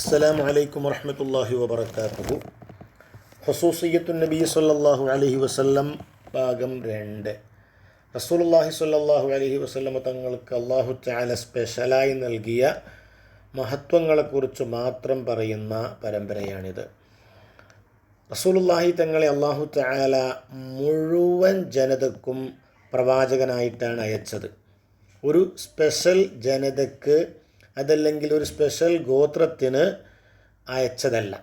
അസ്സലാമു അലൈക്കും വറഹ്മത്തുള്ളാഹി വബറകാതുഹു. ഖുസൂസിയ്യത്തുൻ നബി സല്ലല്ലാഹു അലൈഹി വസല്ലം ഭാഗം 2. റസൂലുള്ളാഹി സ്വല്ലല്ലാഹു അലൈഹി വസല്ലം തങ്ങൾക്ക് അല്ലാഹു തആല സ്പെഷ്യലായി നൽകിയ മഹത്വങ്ങളെക്കുറിച്ച് മാത്രം പറയുന്ന പരമ്പരയാണിത്. റസൂലുള്ളാഹി തങ്ങളെ അല്ലാഹു തആല മുഴുവൻ ജനതക്കും പ്രവാചകനായിട്ടാണ് അയച്ചത്. ഒരു സ്പെഷ്യൽ ജനതയ്ക്ക് അതല്ലെങ്കിൽ ഒരു സ്പെഷ്യൽ ഗോത്രത്തിന് അയച്ചതല്ല.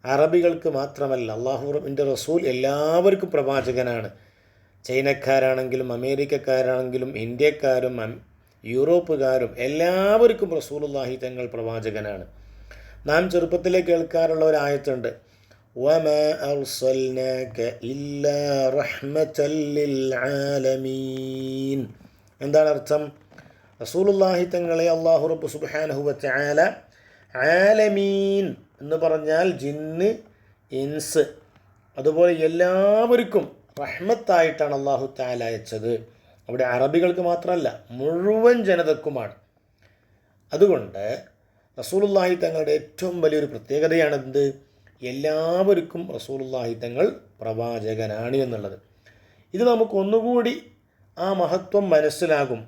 അറബികൾക്ക് മാത്രമല്ല, അള്ളാഹുവിൻ്റെ റസൂൽ എല്ലാവർക്കും പ്രവാചകനാണ്. ചൈനക്കാരാണെങ്കിലും അമേരിക്കക്കാരാണെങ്കിലും ഇന്ത്യക്കാരും യൂറോപ്പുകാരും എല്ലാവർക്കും റസൂലുള്ളാഹി തങ്ങൾ പ്രവാചകനാണ്. നാം ചെറുപ്പത്തിലെ കേൾക്കാറുള്ള ഒരു ആയത്തുണ്ട്, വമാ അർസൽനാക ഇല്ലാ റഹ്മതൻ ലിൽ ആലമീൻ. എന്താണ് അർത്ഥം? റസൂലുള്ളാഹി തങ്ങളെ അല്ലാഹു റബ്ബ് സുബ്ഹാനഹു വ തആല ആലമീൻ എന്ന് പറഞ്ഞാൽ ജിന്ന്, ഇൻസ്, അതുപോലെ എല്ലാവർക്കും റഹ്മത്തായിട്ടാണ് അല്ലാഹു തആല അയച്ചത്. അവിടെ അറബികൾക്ക് മാത്രമല്ല, മുഴുവൻ ജനതക്കുമാണ്. അതുകൊണ്ട് റസൂലുള്ളാഹി തങ്ങളുടെ ഏറ്റവും വലിയൊരു പ്രത്യേകതയാണെന്ത്? എല്ലാവർക്കും റസൂലുള്ളാഹി തങ്ങൾ പ്രവാചകനാണ് എന്നുള്ളത്. ഇത് നമുക്കൊന്നുകൂടി ആ മഹത്വം മനസ്സിലാകും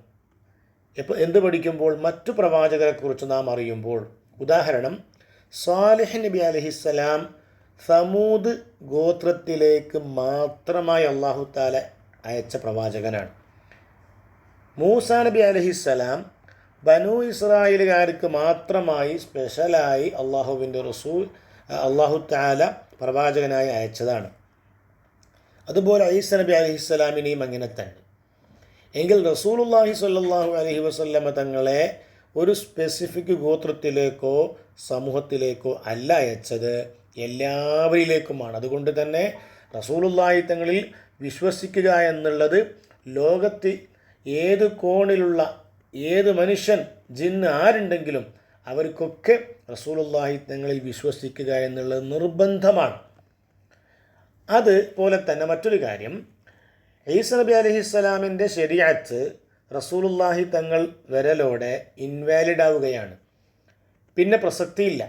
എന്ത് പഠിക്കുമ്പോൾ? മറ്റു പ്രവാചകരെക്കുറിച്ച് നാം അറിയുമ്പോൾ. ഉദാഹരണം, സാലിഹ് നബി അലൈഹിസ്സലാം സമൂദ് ഗോത്രത്തിലേക്ക് മാത്രമായി അല്ലാഹു തആല അയച്ച പ്രവാചകനാണ്. മൂസാ നബി അലൈഹിസ്സലാം ബനൂ ഇസ്രായേലുകാർക്ക് മാത്രമായി സ്പെഷ്യലായി അല്ലാഹു തആല പ്രവാചകനായി അയച്ചതാണ്. അതുപോലെ ഈസാ നബി അലൈഹിസ്സലാമിനെയും അങ്ങനെ തന്നെ. എങ്കിൽ റസൂലുള്ളാഹി സ്വല്ലല്ലാഹു അലൈഹി വസല്ലമ തങ്ങളെ ഒരു സ്പെസിഫിക് ഗോത്രത്തിലേക്കോ സമൂഹത്തിലേക്കോ അല്ല അയച്ചത്, എല്ലാവരിലേക്കുമാണ്. അതുകൊണ്ട് തന്നെ റസൂലുള്ളാഹി തങ്ങളിൽ വിശ്വസിക്കുക എന്നുള്ളത് ലോകത്ത് ഏത് കോണിലുള്ള ഏത് മനുഷ്യൻ, ജിന്ന് ആരുണ്ടെങ്കിലും അവർക്കൊക്കെ റസൂലുള്ളാഹി തങ്ങളിൽ വിശ്വസിക്കുക എന്നുള്ളത് നിർബന്ധമാണ്. അതുപോലെ തന്നെ മറ്റൊരു കാര്യം, ഈസാ നബി അലൈഹിസ്സലാമിൻ്റെ ശരീഅത്ത് റസൂലുള്ളാഹി തങ്ങൾ വരലോടെ ഇൻവാലിഡ് ആവുകയാണ്, പിന്നെ പ്രസക്തിയില്ല.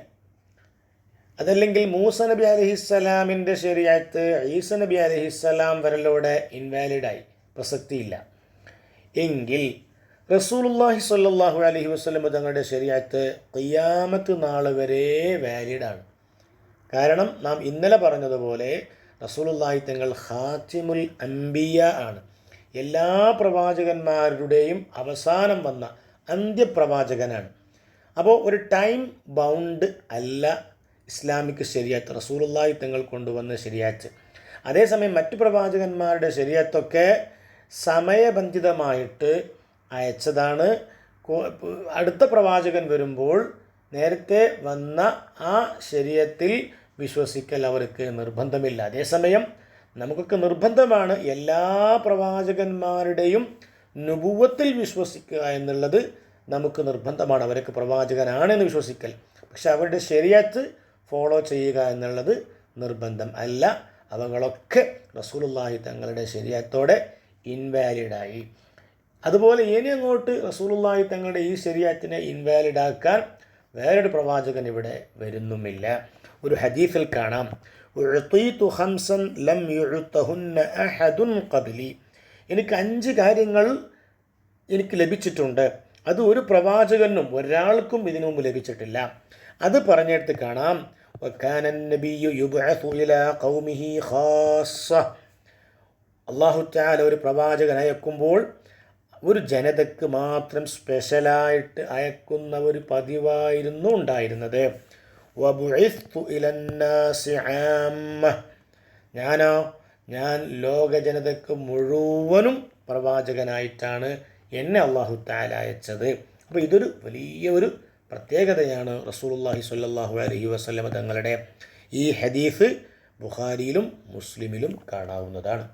അതല്ലെങ്കിൽ മൂസാ നബി അലൈഹിസ്സലാമിൻ്റെ ശരീഅത്ത് ഈസാ നബി അലൈഹിസ്സലാം വരലോടെ ഇൻവാലിഡായി, പ്രസക്തിയില്ല. എങ്കിൽ റസൂലുള്ളാഹി സ്വല്ലല്ലാഹു അലൈഹി വസല്ലം തങ്ങളുടെ ശരീഅത്ത് ഖിയാമത്ത് നാൾ വരെ വാലിഡാണ്. കാരണം നാം ഇന്നലെ പറഞ്ഞതുപോലെ റസൂലുള്ളാഹി തങ്ങൾ ഖാതിമുൽ അംബിയ ആണ്. എല്ലാ പ്രവാചകന്മാരുടെയും അവസാനം വന്ന അന്ത്യപ്രവാചകനാണ്. അപ്പോൾ ഒരു ടൈം ബൗണ്ട് അല്ല ഇസ്ലാമിക് ശരീഅത്ത്, റസൂലുള്ളാഹി തങ്ങൾ കൊണ്ടുവന്ന ശരീഅത്ത്. അതേസമയം മറ്റു പ്രവാചകന്മാരുടെ ശരീഅത്തൊക്കെ സമയബന്ധിതമായിട്ട് അയച്ചതാണ്. അടുത്ത പ്രവാചകൻ വരുമ്പോൾ നേരത്തെ വന്ന ആ ശരീഅത്തിൽ വിശ്വസിക്കൽ അവർക്ക് നിർബന്ധമില്ല. അതേസമയം നമുക്കൊക്കെ നിർബന്ധമാണ് എല്ലാ പ്രവാചകന്മാരുടെയും നുബുവത്തിൽ വിശ്വസിക്കുക എന്നുള്ളത്. നമുക്ക് നിർബന്ധമാണ്, അവർക്ക് പ്രവാചകനാണെന്ന് വിശ്വസിക്കൽ. പക്ഷെ അവരുടെ ശരീഅത്ത് ഫോളോ ചെയ്യുക എന്നുള്ളത് നിർബന്ധം അല്ല. അവകളൊക്കെ റസൂലുള്ളാഹി തങ്ങളുടെ ശരീഅത്തോടെ ഇൻവാലിഡായി. അതുപോലെ ഇനി അങ്ങോട്ട് റസൂലുള്ളാഹി തങ്ങളുടെ ഈ ശരീഅത്തിനെ ഇൻവാലിഡാക്കാൻ വേറൊരു പ്രവാചകൻ ഇവിടെ വരുന്നുമില്ല. ഒരു ഹദീസിൽ കാണാം, ഉഅ്തീതു ഖംസൻ ലം യുഅ്തഹുന്ന അഹദുൻ ഖബ്ലി. എനിക്ക് 5 കാര്യങ്ങൾ എനിക്ക് ലഭിച്ചിട്ടുണ്ട്, അത് ഒരു പ്രവാചകനും ഒരാൾക്കും ഇതിനു മുമ്പ് ലഭിച്ചിട്ടില്ല. അത് പറഞ്ഞെടുത്ത് കാണാം, വകാന നബിയ്യു യുബ്അസു ഇലാ ഖൗമിഹി ഖാസ്സ. അല്ലാഹു തആല ഒരു പ്രവാചകൻ അയക്കുമ്പോൾ ഒരു ജനതയ്ക്ക് മാത്രം സ്പെഷ്യലായിട്ട് അയക്കുന്ന ഒരു പതിവായിരുന്നു ഉണ്ടായിരുന്നത്. വബുഇസ്തു ഇലന്നാസി ആമ്മ. ഞാൻ ലോക ജനതയ്ക്ക് മുഴുവനും പ്രവാചകനായിട്ടാണ് എന്നെ അല്ലാഹു തആല അയച്ചത്. അപ്പോൾ ഇതൊരു വലിയൊരു പ്രത്യേകതയാണ് റസൂലുള്ളാഹി സ്വല്ലല്ലാഹു അലൈഹി വസല്ലം തങ്ങളുടെ. ഈ ഹദീസ് ബുഖാരിയിലും മുസ്ലിമിലും കാണാവുന്നതാണ്.